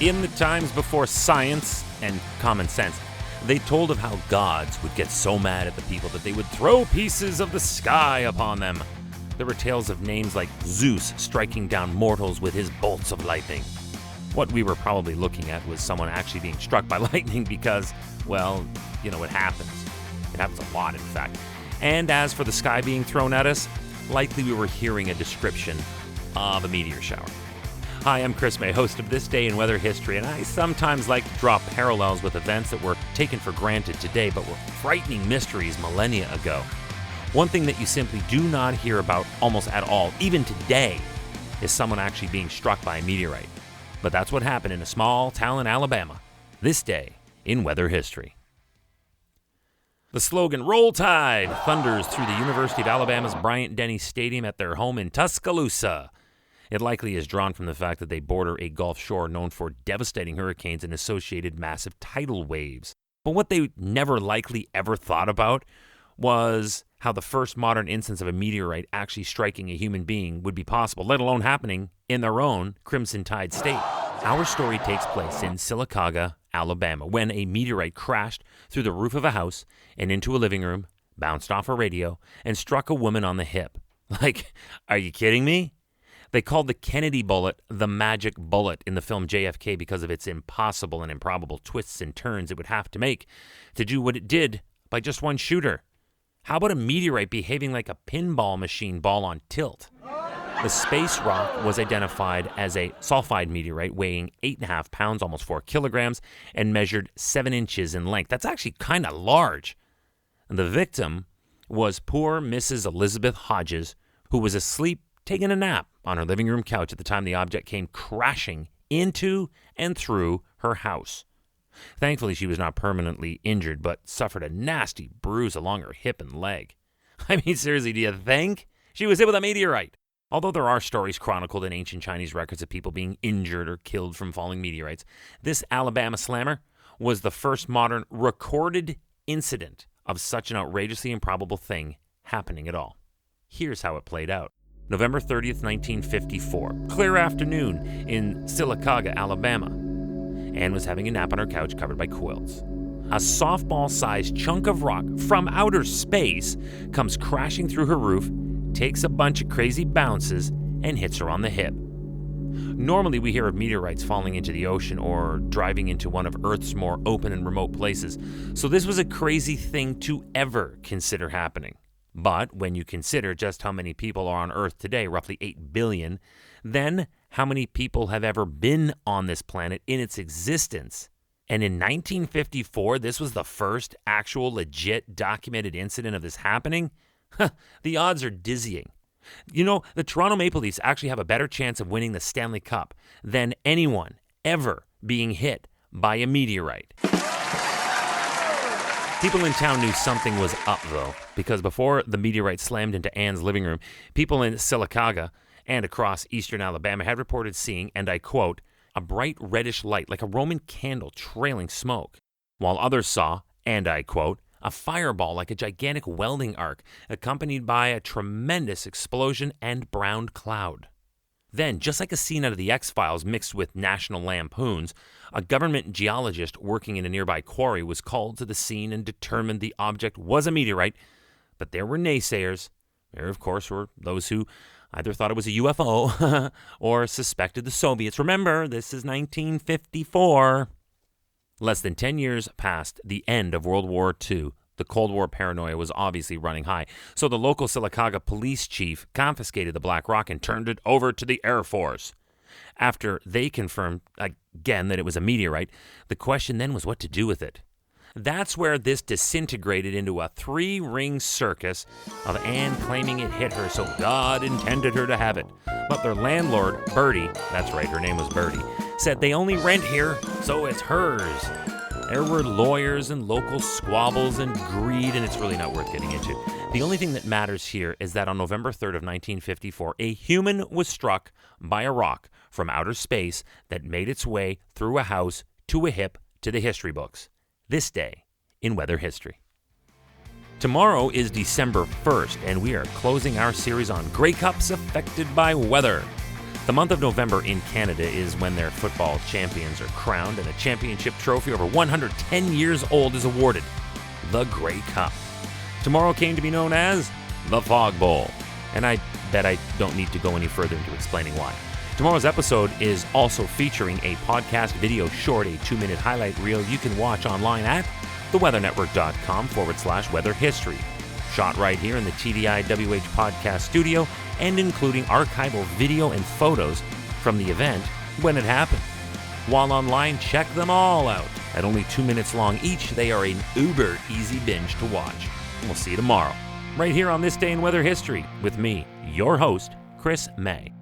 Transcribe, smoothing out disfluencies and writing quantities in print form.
In the times before science and common sense, they told of how gods would get so mad at the people that they would throw pieces of the sky upon them. There were tales of names like Zeus striking down mortals with his bolts of lightning. What we were probably looking at was someone actually being struck by lightning because, well, it happens. It happens a lot, in fact. And as for the sky being thrown at us, likely we were hearing a description of a meteor shower. Hi, I'm Chris May, host of This Day in Weather History, and I sometimes like to draw parallels with events that were taken for granted today but were frightening mysteries millennia ago. One thing that you simply do not hear about almost at all, even today, is someone actually being struck by a meteorite. But that's what happened in a small town in Alabama, this day in weather history. The slogan, "Roll Tide," thunders through the University of Alabama's Bryant-Denny Stadium at their home in Tuscaloosa. It likely is drawn from the fact that they border a Gulf shore known for devastating hurricanes and associated massive tidal waves. But what they never likely ever thought about was how the first modern instance of a meteorite actually striking a human being would be possible, let alone happening in their own Crimson Tide state. Our story takes place in Sylacauga, Alabama, when a meteorite crashed through the roof of a house and into a living room, bounced off a radio, and struck a woman on the hip. Like, are you kidding me? They called the Kennedy bullet the magic bullet in the film JFK because of its impossible and improbable twists and turns it would have to make to do what it did by just one shooter. How about a meteorite behaving like a pinball machine ball on tilt? The space rock was identified as a sulfide meteorite weighing 8.5 pounds, almost 4 kilograms, and measured 7 inches in length. That's actually kind of large. And the victim was poor Mrs. Elizabeth Hodges, who was asleep taking a nap on her living room couch at the time the object came crashing into and through her house. Thankfully, she was not permanently injured, but suffered a nasty bruise along her hip and leg. I mean, seriously, do you think she was hit with a meteorite? Although there are stories chronicled in ancient Chinese records of people being injured or killed from falling meteorites, this Alabama slammer was the first modern recorded incident of such an outrageously improbable thing happening at all. Here's how it played out. November 30th, 1954. Clear afternoon in Sylacauga, Alabama. Anne was having a nap on her couch covered by quilts. A softball-sized chunk of rock from outer space comes crashing through her roof, takes a bunch of crazy bounces, and hits her on the hip. Normally, we hear of meteorites falling into the ocean or driving into one of Earth's more open and remote places, so this was a crazy thing to ever consider happening. But when you consider just how many people are on Earth today, roughly 8 billion, then how many people have ever been on this planet in its existence? And in 1954, this was the first actual legit documented incident of this happening? The odds are dizzying. The Toronto Maple Leafs actually have a better chance of winning the Stanley Cup than anyone ever being hit by a meteorite. People in town knew something was up, though, because before the meteorite slammed into Anne's living room, people in Sylacauga and across eastern Alabama had reported seeing, and I quote, a bright reddish light like a Roman candle trailing smoke, while others saw, and I quote, a fireball like a gigantic welding arc accompanied by a tremendous explosion and brown cloud. Then, just like a scene out of the X-Files mixed with National Lampoons, a government geologist working in a nearby quarry was called to the scene and determined the object was a meteorite, but there were naysayers. There, of course, were those who either thought it was a UFO or suspected the Soviets. Remember, this is 1954. Less than 10 years past the end of World War II, the Cold War paranoia was obviously running high, so the local Sylacauga police chief confiscated the black rock and turned it over to the Air Force. After they confirmed, again, that it was a meteorite, the question then was what to do with it. That's where this disintegrated into a 3-ring circus of Anne claiming it hit her, so God intended her to have it. But their landlord, Bertie, that's right, her name was Bertie, said they only rent here, so it's hers. There were lawyers and local squabbles and greed, and it's really not worth getting into. The only thing that matters here is that on November 3rd of 1954, a human was struck by a rock from outer space that made its way through a house to a hip to the history books. This day in weather history. Tomorrow is December 1st, and we are closing our series on Grey Cups affected by weather. The month of November in Canada is when their football champions are crowned and a championship trophy over 110 years old is awarded, the Grey Cup. Tomorrow came to be known as the Fog Bowl, and I bet I don't need to go any further into explaining why. Tomorrow's episode is also featuring a podcast video short, a 2-minute highlight reel you can watch online at theweathernetwork.com/weather history. Shot right here in the TDIWH podcast studio and including archival video and photos from the event when it happened. While online, check them all out. At only 2 minutes long each, they are an uber easy binge to watch. We'll see you tomorrow, right here on This Day in Weather History with me, your host, Chris May.